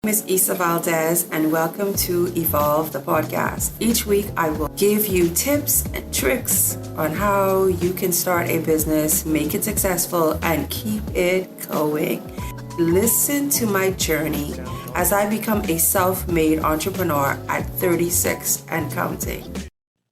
Miss Isa Valdez, and welcome to Evolve the podcast. Each week, I will give you tips and tricks on how you can start a business, make it successful, and keep it going. Listen to my journey as I become a self-made entrepreneur at 36 and counting.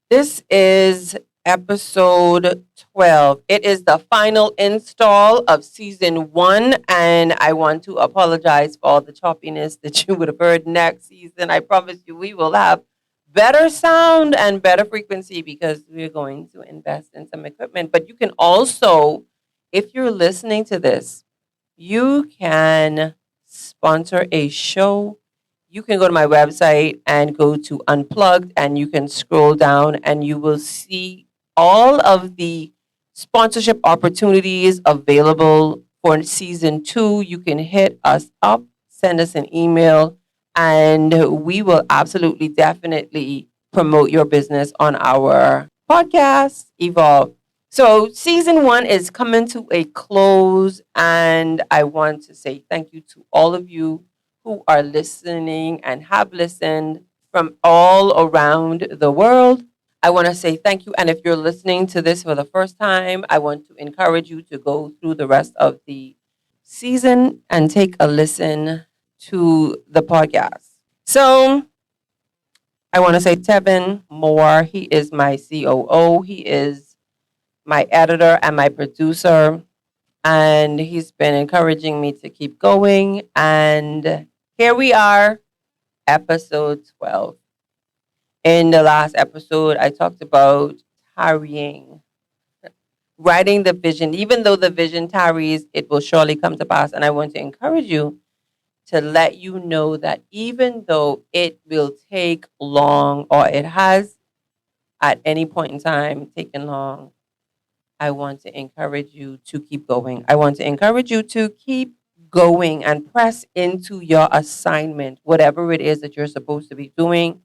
This is episode 12. It is the final install of season 1, and I want to apologize for all the choppiness that you would have heard next season. I promise you we will have better sound and better frequency because we're going to invest in some equipment. But you can also, if you're listening to this, you can sponsor a show. You can go to my website and go to Unplugged, and you can scroll down and you will see all of the sponsorship opportunities available for season 2. You can hit us up, send us an email, and we will absolutely, definitely promote your business on our podcast, Evolve. So season 1 is coming to a close, and I want to say thank you to all of you who are listening and have listened from all around the world. I want to say thank you. And if you're listening to this for the first time, I want to encourage you to go through the rest of the season and take a listen to the podcast. So I want to say Tevin Moore, he is my COO. He is my editor and my producer. And he's been encouraging me to keep going. And here we are, episode 12. In the last episode, I talked about tarrying, writing the vision. Even though the vision tarries, it will surely come to pass. And I want to encourage you to let you know that even though it will take long, or it has at any point in time taken long, I want to encourage you to keep going. I want to encourage you to keep going and press into your assignment, whatever it is that you're supposed to be doing.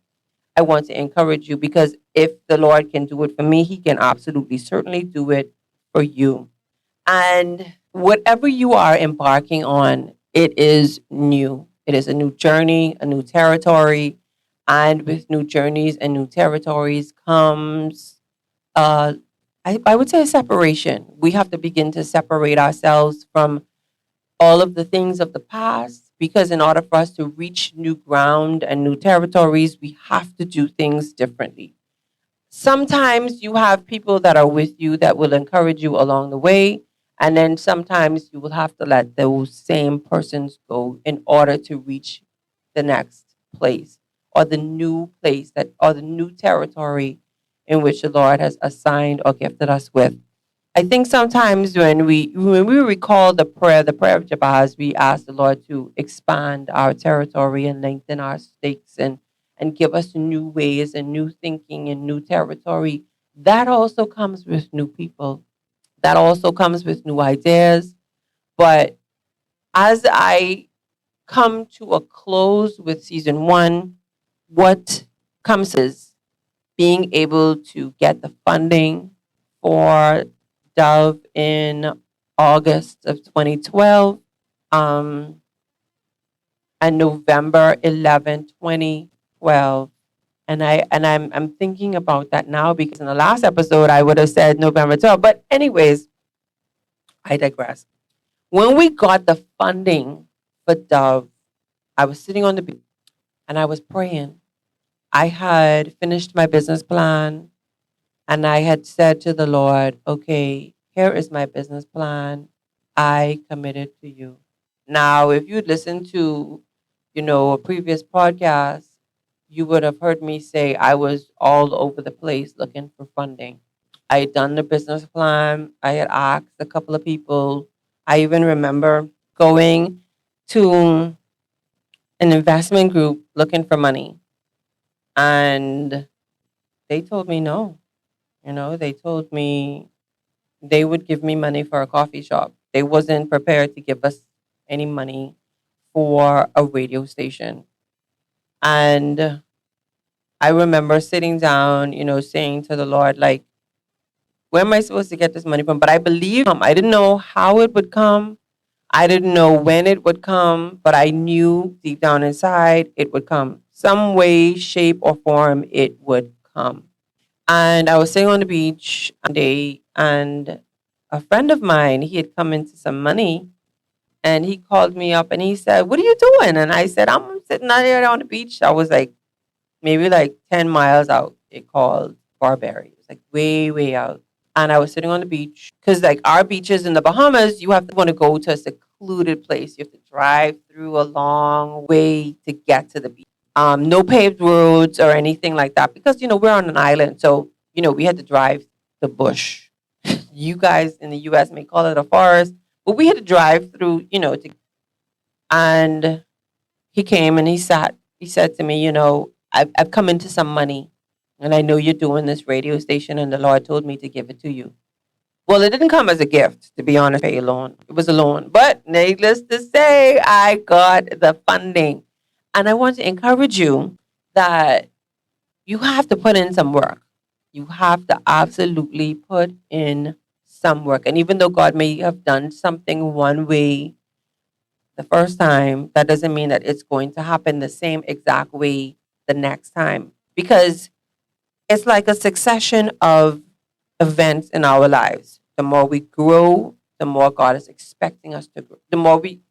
I want to encourage you because if the Lord can do it for me, he can absolutely certainly do it for you. And whatever you are embarking on, it is new. It is a new journey, a new territory. And with new journeys and new territories comes, I would say, a separation. We have to begin to separate ourselves from all of the things of the past, because in order for us to reach new ground and new territories, we have to do things differently. Sometimes you have people that are with you that will encourage you along the way, and then sometimes you will have to let those same persons go in order to reach the next place, or the new place, that or the new territory in which the Lord has assigned or gifted us with. I think sometimes when we recall the prayer of Jabez, we ask the Lord to expand our territory and lengthen our stakes, and give us new ways and new thinking and new territory. That also comes with new people. That also comes with new ideas. But as I come to a close with season 1, what comes is being able to get the funding for Dove in August of 2012, and November 11, 2012. And I'm thinking about that now because in the last episode I would have said November 12th. But anyways, I digress. When we got the funding for Dove, I was sitting on the beach and I was praying. I had finished my business plan. And I had said to the Lord, okay, here is my business plan. I committed to you. Now, if you'd listened to, a previous podcast, you would have heard me say I was all over the place looking for funding. I had done the business plan. I had asked a couple of people. I even remember going to an investment group looking for money. And they told me no. They told me they would give me money for a coffee shop. They wasn't prepared to give us any money for a radio station. And I remember sitting down, saying to the Lord, like, where am I supposed to get this money from? But I believe I didn't know how it would come, I didn't know when it would come, but I knew deep down inside it would come. Some way, shape, or form, it would come. And I was sitting on the beach one day, and a friend of mine, he had come into some money, and he called me up and he said, "What are you doing?" And I said, "I'm sitting out here on the beach." I was like, maybe like 10 miles out. It called Barberry. It was like way, way out. And I was sitting on the beach because, like, our beaches in the Bahamas, you have to want to go to a secluded place. You have to drive through a long way to get to the beach. No paved roads or anything like that because, we're on an island. So, we had to drive the bush. You guys in the US may call it a forest, but we had to drive through, and he came and he sat. He said to me, I've come into some money and I know you're doing this radio station and the Lord told me to give it to you. Well, it didn't come as a gift, to be honest, pay a loan. It was a loan. But needless to say, I got the funding. And I want to encourage you that you have to put in some work. You have to absolutely put in some work. And even though God may have done something one way the first time, that doesn't mean that it's going to happen the same exact way the next time. Because it's like a succession of events in our lives. The more we grow, the more God is expecting us to grow. The more we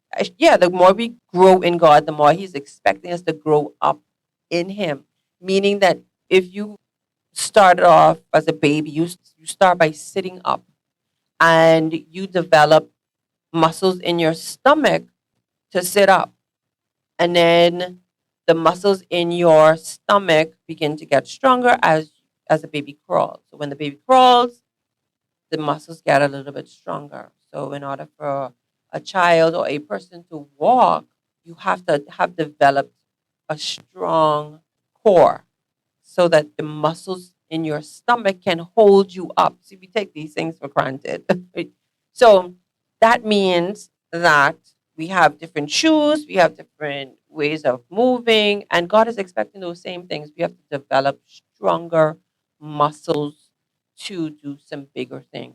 grow in God, the more He's expecting us to grow up in Him. Meaning that if you started off as a baby, you start by sitting up and you develop muscles in your stomach to sit up. And then the muscles in your stomach begin to get stronger as the baby crawls. So when the baby crawls, the muscles get a little bit stronger. So in order for a child or a person to walk, you have to have developed a strong core so that the muscles in your stomach can hold you up. So we take these things for granted. So that means that we have different shoes, we have different ways of moving, and God is expecting those same things. We have to develop stronger muscles to do some bigger things.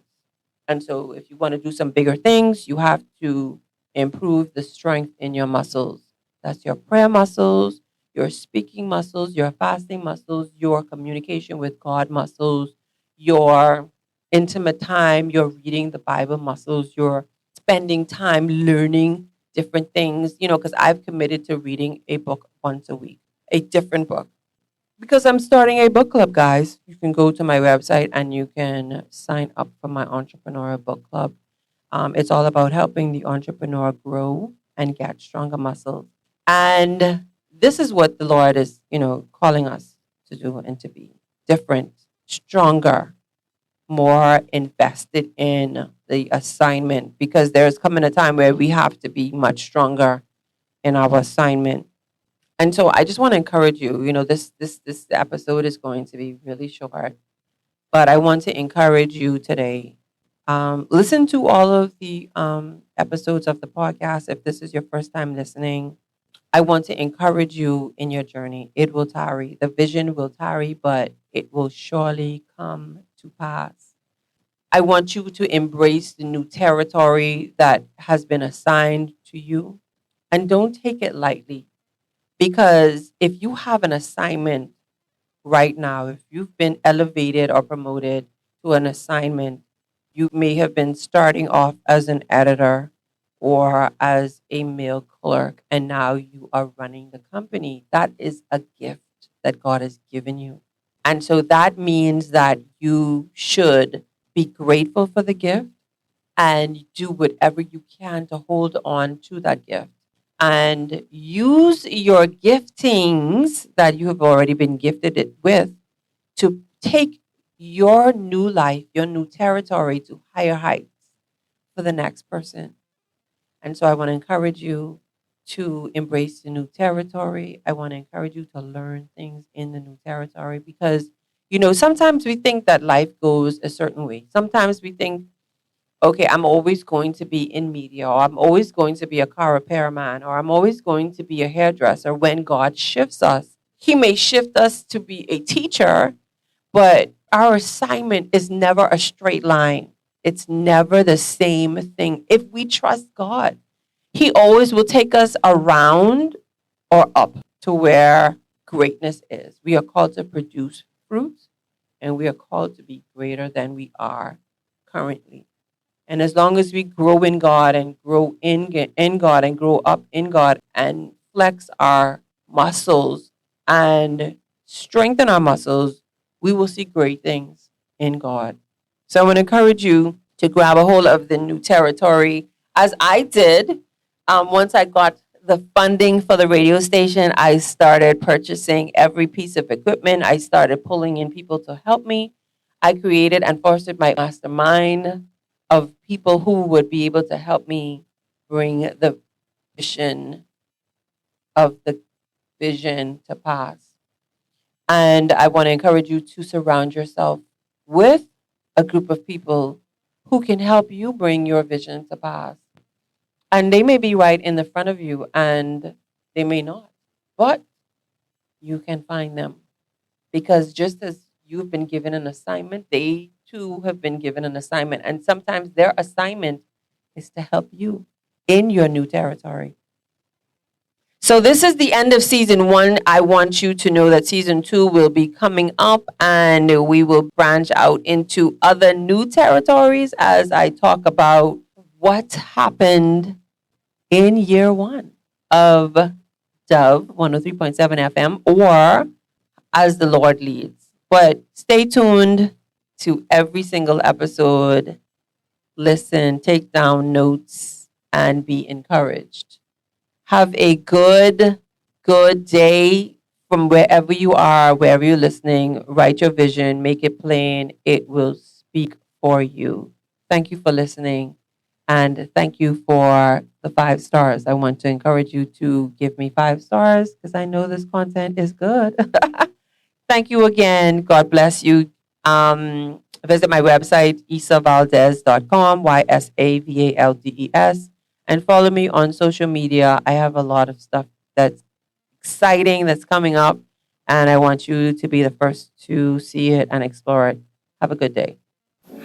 And so, if you want to do some bigger things, you have to improve the strength in your muscles. That's your prayer muscles, your speaking muscles, your fasting muscles, your communication with God muscles, your intimate time, your reading the Bible muscles, your spending time learning different things, because I've committed to reading a book once a week, a different book. Because I'm starting a book club, guys. You can go to my website and you can sign up for my entrepreneur book club. It's all about helping the entrepreneur grow and get stronger muscles. And this is what the Lord is, calling us to do and to be different, stronger, more invested in the assignment because there's coming a time where we have to be much stronger in our assignment. And so I just want to encourage you, this episode is going to be really short, but I want to encourage you today. Listen to all of the episodes of the podcast. If this is your first time listening, I want to encourage you in your journey. It will tarry. The vision will tarry, but it will surely come to pass. I want you to embrace the new territory that has been assigned to you and don't take it lightly. Because if you have an assignment right now, if you've been elevated or promoted to an assignment, you may have been starting off as an editor or as a mail clerk, and now you are running the company. That is a gift that God has given you. And so that means that you should be grateful for the gift and do whatever you can to hold on to that gift and use your giftings that you have already been gifted it with to take your new life, your new territory to higher heights for the next person. And so I want to encourage you to embrace the new territory. I want to encourage you to learn things in the new territory because, sometimes we think that life goes a certain way. Sometimes we think, okay, I'm always going to be in media, or I'm always going to be a car repairman, or I'm always going to be a hairdresser. When God shifts us, He may shift us to be a teacher, but our assignment is never a straight line. It's never the same thing if we trust God. He always will take us around or up to where greatness is. We are called to produce fruit, and we are called to be greater than we are currently. And as long as we grow in God and grow in God and grow up in God and flex our muscles and strengthen our muscles, we will see great things in God. So I want to encourage you to grab a hold of the new territory, as I did. Once I got the funding for the radio station, I started purchasing every piece of equipment. I started pulling in people to help me. I created and fostered my mastermind of people who would be able to help me bring the vision of the vision to pass. And I want to encourage you to surround yourself with a group of people who can help you bring your vision to pass. And they may be right in the front of you and they may not, but you can find them. Because just as you've been given an assignment, they too have been given an assignment. And sometimes their assignment is to help you in your new territory. So this is the end of season 1. I want you to know that season 2 will be coming up and we will branch out into other new territories as I talk about what happened in year 1 of Dove 103.7 FM, or as the Lord leads. But stay tuned to every single episode. Listen, take down notes, and be encouraged. Have a good day from wherever you are, wherever you're listening. Write your vision, make it plain. It will speak for you. Thank you for listening. And thank you for the 5 stars. I want to encourage you to give me 5 stars because I know this content is good. Thank you again. God bless you. Visit my website, isavaldez.com, YSAVALDES, and follow me on social media. I have a lot of stuff that's exciting that's coming up, and I want you to be the first to see it and explore it. Have a good day.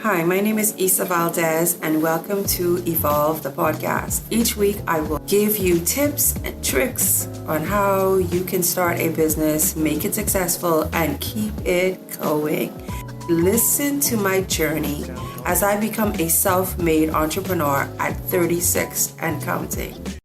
Hi, my name is Isa Valdez, and welcome to Evolve the podcast. Each week, I will give you tips and tricks on how you can start a business, make it successful, and keep it going. Listen to my journey as I become a self-made entrepreneur at 36 and counting.